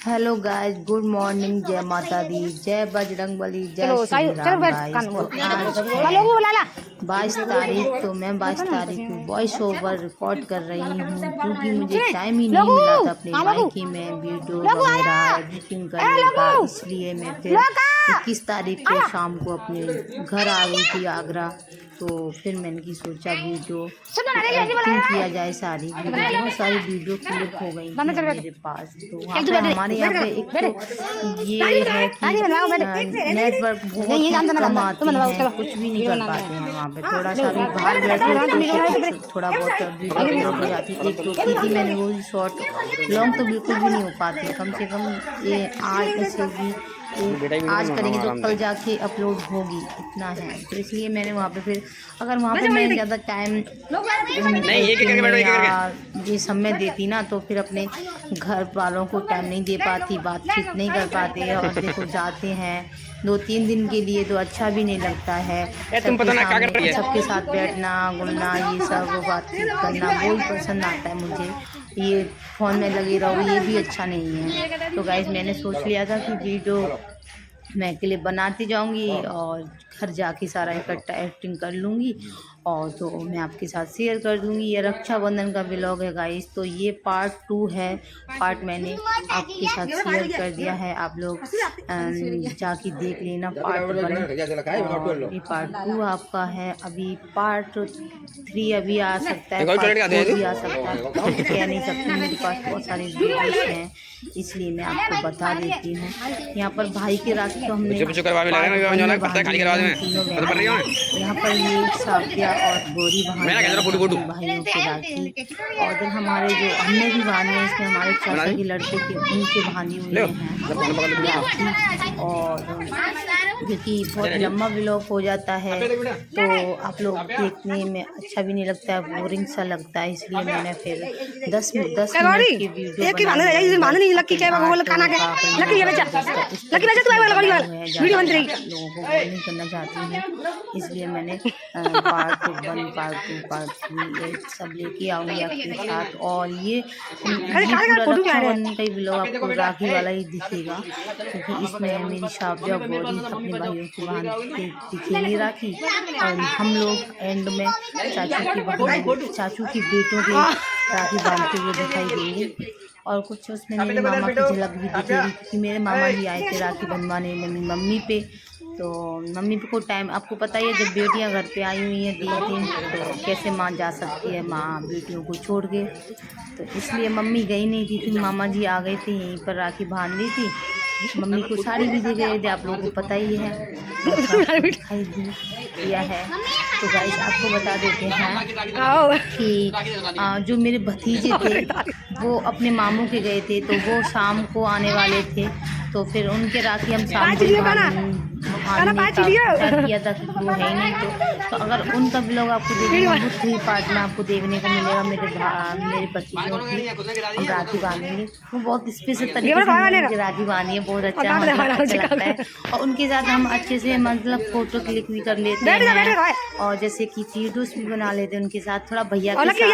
Hello guys, good morning. जय माता दी, जय बजरंगबली, जय श्री राम। गाइस तो 22 तारीख, तो मैं 22 तारीख को वॉइस ओवर रिकॉर्ड कर रही हूँ क्योंकि मुझे टाइम ही नहीं मिला था अपने मायके में वीडियो वगैरह एडिटिंग करने का। इसलिए मैं फिर 21 तारीख को शाम को अपने घर आ गई थी आगरा। तो फिर मैंने सोचा वीडियो एडिटिंग किया जाए। बहुत सारी वीडियो क्लिप हो गई थी मेरे पास। तो वहाँ पे हमारे यहाँ पे एक तो ये है कि नेटवर्क बहुत कम आते हैं, कुछ भी नहीं कर पाते हैं वहाँ पे। थोड़ा सा भी बाहर बैठे तो थोड़ा बहुत वीडियो हो जाती है। एक तो की थी मैंने, वो शॉर्ट लॉन्ग तो बिल्कुल भी नहीं हो पाते। कम से कम ये आज करेंगे तो कल जाके अपलोड होगी, इतना है। तो इसलिए मैंने वहाँ पे फिर अगर वहाँ पे मैं ज़्यादा टाइम ये समय देती ना तो फिर अपने घर वालों को टाइम नहीं दे पाती, बातचीत नहीं कर पाते। और देखो जाते हैं 2-3 दिन के लिए तो अच्छा भी नहीं लगता है। सबके साथ बैठना घूमना ये सब बातचीत करना बहुत पसंद आता है मुझे। ये फ़ोन में लगे रहो ये भी अच्छा नहीं है। तो गाइस मैंने सोच लिया था कि वीडियो मैं क्लिप बनाती जाऊंगी और घर जाके सारा इकट्ठा एडिटिंग कर लूँगी और तो मैं आपके साथ शेयर कर दूँगी। ये रक्षाबंधन का व्लॉग है गाइस। तो ये पार्ट 2 है। पार्ट मैंने आपके साथ शेयर कर दिया है, आप लोग जाके देख लेना पार्ट 1। ये पार्ट 2 आपका है। अभी पार्ट 3 अभी आ सकता है, पार्ट 4 भी आ सकता है, कह नहीं सकती। मेरे पास बहुत सारे वीडियोस हैं इसलिए मैं आपको बता देती हूँ। यहाँ पर भाई के राखी तो हमने यहाँ पर ये साफिया और गोरी भाइयों की राखी। और फिर हमारे जो हमने भी बांधे हैं, इसमें हमारे चाचा के लड़के थे उनके बांधी हुई हैं। और क्योंकि बहुत लंबा व्लॉग हो जाता है तो आप लोग देखने में अच्छा भी नहीं लगता है, बोरिंग सा लगता है। इसलिए मैंने फिर 10 मिनट की वीडियो लोगों को नहीं करना चाहती हूँ। इसलिए मैंने पार्ट 1 पार्ट 2 पार्ट 3 ये सब लेके आऊँगी आपके साथ। और ये रक्षाबंधन का ही व्लॉग आपको राखी वाला ही दिखेगा क्योंकि इसमें मेरी शाबिया गौरी अपने भाइयों को बांधते दिखेगी राखी। और हम लोग एंड में चाचू की बेटों के राखी बांधते हुए दिखाई देंगे। और कुछ उसमें मेरे मामा की झलक भी दिखेगी क्योंकि मेरे मामा भी आए थे राखी बंधवाने मेरी मम्मी पे। तो मम्मी को टाइम आपको पता ही है, जब बेटियां घर पे आई हुई हैं 3 दिन तो कैसे माँ जा सकती है माँ बेटियों को छोड़ के। तो इसलिए मम्मी गई नहीं थी, फिर मामा जी आ गए थे, यहीं पर राखी बांध ली थी। मम्मी को साड़ी भी दे गए थे, आप लोगों को पता ही है, दिखाई दिया है। तो गाइस आपको बता देते हैं कि जो मेरे भतीजे थे वो अपने मामू के गए थे तो वो शाम को आने वाले थे। तो फिर उनके राखी हम शाम को किया था कि वो है नहीं। तो अगर उनका ब्लॉग आपको देखने को दूसरी पार्ट में आपको देखने को मिलेगा मेरे भतीजों की हम राखी बांधेंगे। वो बहुत स्पेशल तरीके से राखी बांधी है, बहुत अच्छा लगता है। और उनके साथ हम अच्छे से मतलब फोटो क्लिक भी कर लेते हैं और जैसे कि वीडियोस भी बना लेते हैं उनके साथ। थोड़ा भैया के साथ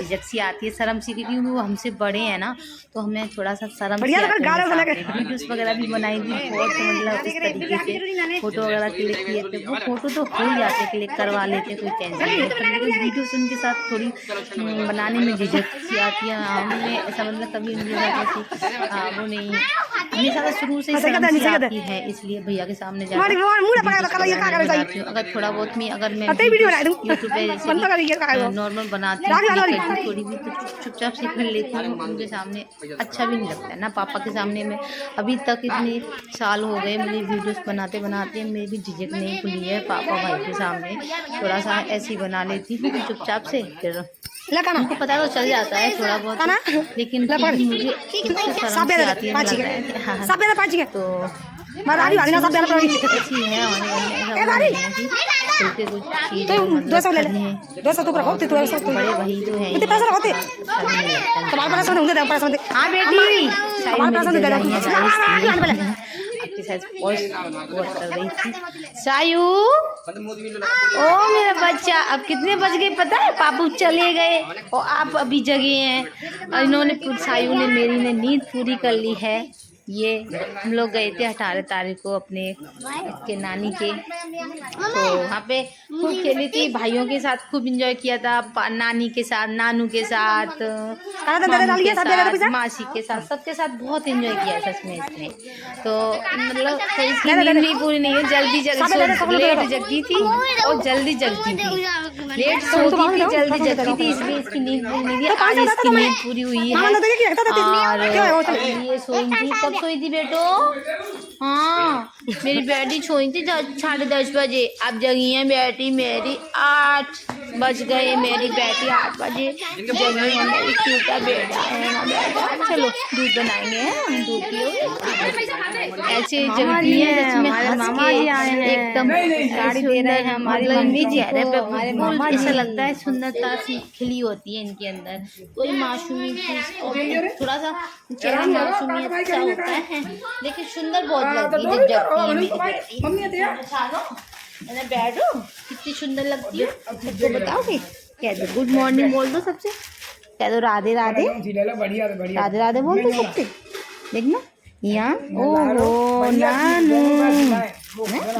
झिझक सी आती है, शर्म सी, क्योंकि वो हमसे बड़े हैं ना तो हमें थोड़ा सा शर्म सी आती है। वीडियोस वगैरह भी बनाई थी बहुत, मतलब इस तरीके से फोटो वगैरह क्लिक किए थे। वो फोटो तो हो जाते क्लिक करवा लेते, कोई टेंशन नहीं है। लेकिन वीडियोस उनके साथ थोड़ी बनाने में झिझक सी आती है। हमें ऐसा मतलब कभी उनके साथ ऐसी वो नहीं, हमेशा शुरू से शर्म सी आती है, इसलिए भैया के सामने जाकर अगर थोड़ा बहुत में अगर मैं यूट्यूब पे नॉर्मल बनाती हूँ थोड़ी भी तो चुपचाप से कर लेती हूँ। उनके सामने अच्छा भी नहीं लगता है ना, पापा के सामने में अभी तक इतने साल हो गए मुझे वीडियोस बनाते बनाते मेरी झिझक नहीं खुली है। पापा भाई के सामने थोड़ा सा ऐसी बना लेती हूँ चुपचाप से, फिर उनको पता तो चल जाता है थोड़ा बहुत, लेकिन मुझे शर्म आती है। तो ऐसी है बड़े वही जो है हाँ बेटी एक्सरसाइज बहुत कर रही थी। सायू, ओ मेरा बच्चा, अब कितने बज गए पता है? पापू चले गए और आप अभी जगे हैं। और इन्होंने सायू ने मेरी ने नींद पूरी कर ली है। ये हम लोग गए थे 18 तारीख को अपने इसके नानी के, तो वहाँ पे खूब खेली थी, भाइयों के साथ खूब एंजॉय किया था, नानी के साथ, नानू के साथ, मासी के साथ, सबके साथ बहुत एंजॉय किया सच में इसने। तो मतलब इसकी नींद भी पूरी नहीं है, जल्दी लेट जगती थी और जल्दी जगती थी, लेट सोती थी जल्दी जगती थी, इसलिए इसकी नींद पूरी नहीं थी। आज इसकी नींद पूरी हुई है और ये सोई थी। कब सोई थी बेटो? हाँ, मेरी बेटी सोई थी 10:30 बजे, अब जगी है बेटी मेरी 8 बज गए, मेरी बेटी 8 बजे जगी है, मेरी छोटा बेटा है ना बेटा। चलो दूध बनाएंगे, हम दूध पियो। ऐसे जगती है, हमारे मामा जी आए हैं, एकदम गाड़ी दे रहे हैं हमारी मम्मी जी, हमारे ऐसा लगता है सुंदरता सी खिली होती है इनके अंदर, कोई मासूमी चीज, थोड़ा सा चेहरा मासूमियत सा होता है, लेकिन सुंदर बहुत लगती है जब जगती है मेरी बेटी। बैठो, कितनी सुंदर लगती है, सबको बताओगे? कह दो गुड मॉर्निंग बोल दो सबसे, कह दो राधे राधे, राधे राधे बोल दो सबसे। देखना यहाँ, ओहो नानू,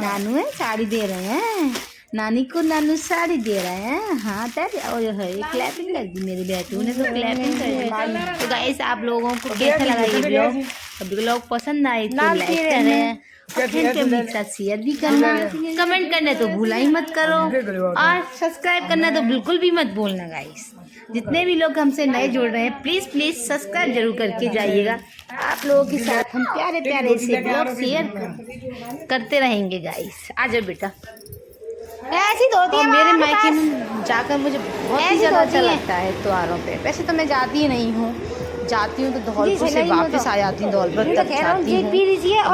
नानू है, साड़ी दे रहे हैं नानी को, नानू साड़ी दे रहे हैं। हाँ तारी, और है क्लैपिंग कर दी मेरी बेटू ने, तो क्लैपिंग कर दी। तो गाइस आप लोगों को कैसा लगा ये ब्लॉग? अभी लोग पसंद आए तो लाइक करें, फ्रेंड के साथ शेयर भी करना, कमेंट करना तो भूला ही मत करो, और सब्सक्राइब करना तो बिल्कुल भी मत भूलना गाइस। जितने भी लोग हमसे नए जुड़ रहे हैं प्लीज़ प्लीज़ सब्सक्राइब जरूर करके जाइएगा। आप लोगों के साथ हम प्यारे प्यारे से ब्लॉग शेयर करते रहेंगे गाइस। आ जाओ बेटा, ऐसी धोती है। मेरे मायके में जाकर मुझे बहुत ही ज़्यादा अच्छा लगता है त्योहारों पे। वैसे तो मैं जाती ही नहीं हूँ, जाती हूँ तो धौलपुर से वापस आ जाती हूँ, धौलपुर तक जाती हूँ।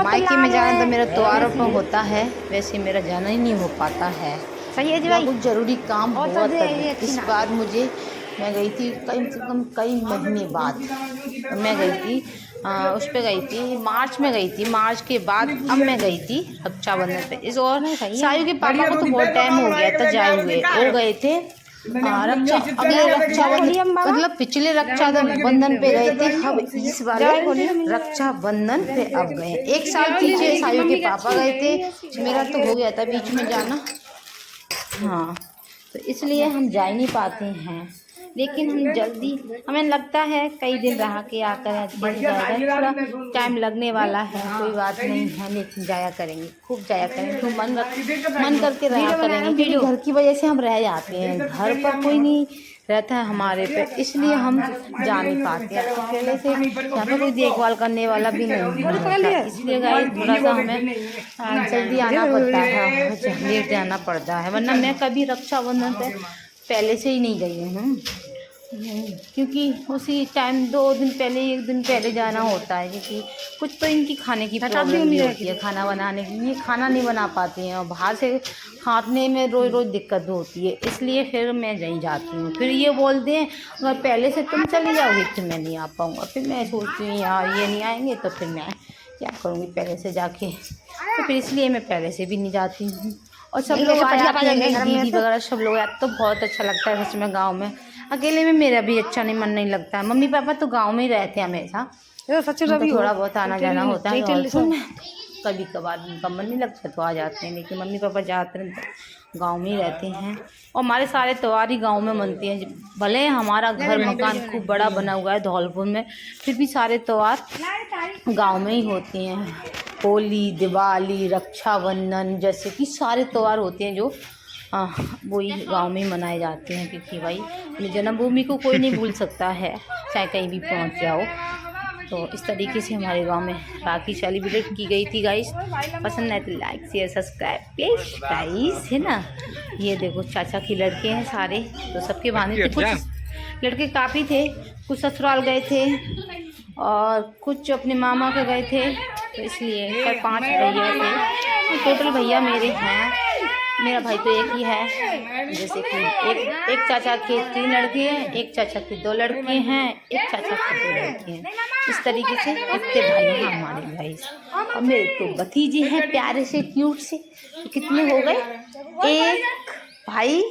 मायके में जाना तो मेरा त्योहारों पर होता है, वैसे मेरा जाना ही नहीं हो पाता है। सही है जी भाई, कुछ ज़रूरी काम बहुत है। इस बार मैं गई थी कम से कम कई महीने बाद, मैं गई थी उस पे गई थी, मार्च में गई थी, मार्च के बाद अब मैं गई थी रक्षाबंधन पे। इस और सायू के पापा को तो बहुत टाइम हो गया था जाए हुए, वो गए थे अगले रक्षाबंधन, मतलब पिछले रक्षाबंधन पे गए थे, अब इस बार रक्षाबंधन पे अब गए। 1 साल पीछे सायू के पापा गए थे, मेरा तो हो गया था बीच में जाना। हाँ, तो इसलिए हम जा ही नहीं पाते हैं, लेकिन हम जल्दी, हमें लगता है कई दिन रह के आकर जाएगा, थोड़ा टाइम लगने वाला है, कोई बात नहीं है, लेकिन जाया करेंगे, खूब जाया करेंगे, तो मन करके रहा करेंगे, क्योंकि घर की वजह से हम रह जाते हैं, घर पर कोई नहीं रहता है हमारे पे, इसलिए हम जा नहीं पाते हैं। पहले से यहाँ पे कोई देखभाल करने वाला भी नहीं है, इसलिए गाइस थोड़ा सा हमें जल्दी आना पड़ता है, लेट जाना पड़ता है, वरना मैं कभी रक्षाबंधन पे पहले से ही नहीं गई हूँ, क्योंकि उसी टाइम 2 दिन पहले 1 दिन पहले जाना होता है, क्योंकि कुछ तो इनकी खाने की प्रॉब्लम भी होती है, खाना बनाने की, ये खाना नहीं बना पाती हैं और बाहर से खाने में रोज़ दिक्कत होती है, इसलिए फिर मैं नहीं जाती हूँ। फिर ये बोलते हैं अगर पहले से तुम चली जाओगी तो मैं नहीं आ पाऊँगा, फिर मैं सोचती हूँ यार ये नहीं आएंगे तो फिर मैं क्या करूँगी पहले से जाके, तो फिर इसलिए मैं पहले से भी नहीं जाती हूँ। और सब लोग दीदी वगैरह सब लोग यार, तो बहुत अच्छा लगता है सच में। गांव में अकेले में मेरा भी अच्छा नहीं, मन नहीं लगता है। मम्मी पापा तो गांव में ही रहते हैं हमेशा, तो थोड़ा बहुत आना जाना होता है, कभी कभार उनका मन नहीं लगता तो आ जाते हैं, लेकिन मम्मी पापा ज़्यादातर गांव में ही रहते हैं। और हमारे सारे त्यौहार ही गाँव में मनते हैं, भले हमारा घर मकान खूब बड़ा बना हुआ है धौलपुर में, फिर भी सारे त्यौहार गाँव में ही होते हैं। होली, दिवाली, रक्षाबंधन जैसे कि सारे त्यौहार होते हैं जो वही गांव में मनाए जाते हैं, क्योंकि भाई अपनी जन्मभूमि को कोई नहीं भूल सकता है, चाहे कहीं भी पहुंच जाओ। तो इस तरीके से हमारे गांव में राखी सेलिब्रेट की गई थी गाइस। पसंद आए तो like share subscribe please guys, है ना। ये देखो चाचा के लड़के हैं सारे, तो सबके बहाने थे, कुछ लड़के काफ़ी थे, कुछ ससुराल गए थे और कुछ अपने मामा के गए थे, तो इसलिए 5 भैया थे, टोटल भैया मेरे हैं मेरा भाई तो एक ही है, जैसे कि एक चाचा के 3 लड़के हैं, एक चाचा के 2 लड़के हैं, एक चाचा के 2 लड़के हैं। इस तरीके से इतने भाई हैं हमारे भाई। और मेरे तो भतीजे हैं प्यारे से क्यूट से। तो कितने हो गए? 1 भाई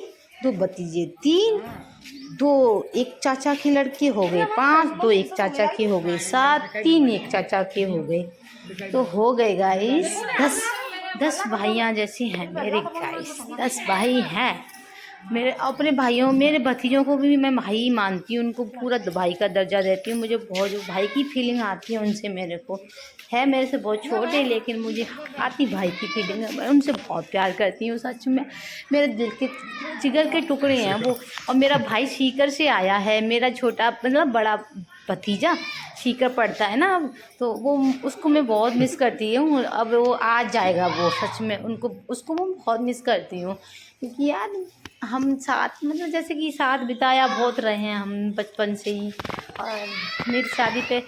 2 भतीजे, 3, 2 एक चाचा के लड़के हो गए, 5, 2 एक चाचा के हो गए, 7, 3 एक चाचा के हो गए। तो हो गए गाइस 10 भाइयाँ जैसे हैं मेरे गाइस। 10 भाई हैं मेरे। अपने भाइयों, मेरे भतीजों को भी मैं भाई मानती हूँ, उनको पूरा भाई का दर्जा देती हूँ। मुझे बहुत जो भाई की फीलिंग आती है उनसे, मेरे को है मेरे से बहुत छोटे, लेकिन मुझे आती भाई की फीलिंग है। मैं उनसे बहुत प्यार करती हूँ सच में। मेरे दिल के जिगर के टुकड़े हैं वो। और मेरा भाई सीकर से आया है, मेरा छोटा मतलब बड़ा भतीजा सीकर पढ़ता है ना, तो वो उसको मैं बहुत मिस करती हूँ। अब वो आ जाएगा, वो सच में उसको वो बहुत मिस करती हूँ, क्योंकि यार हम साथ मतलब जैसे कि साथ बिताया बहुत रहे हैं हम बचपन से ही। और मेरी शादी पे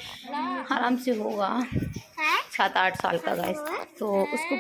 आराम से होगा 7-8 साल का गाइस, तो उसको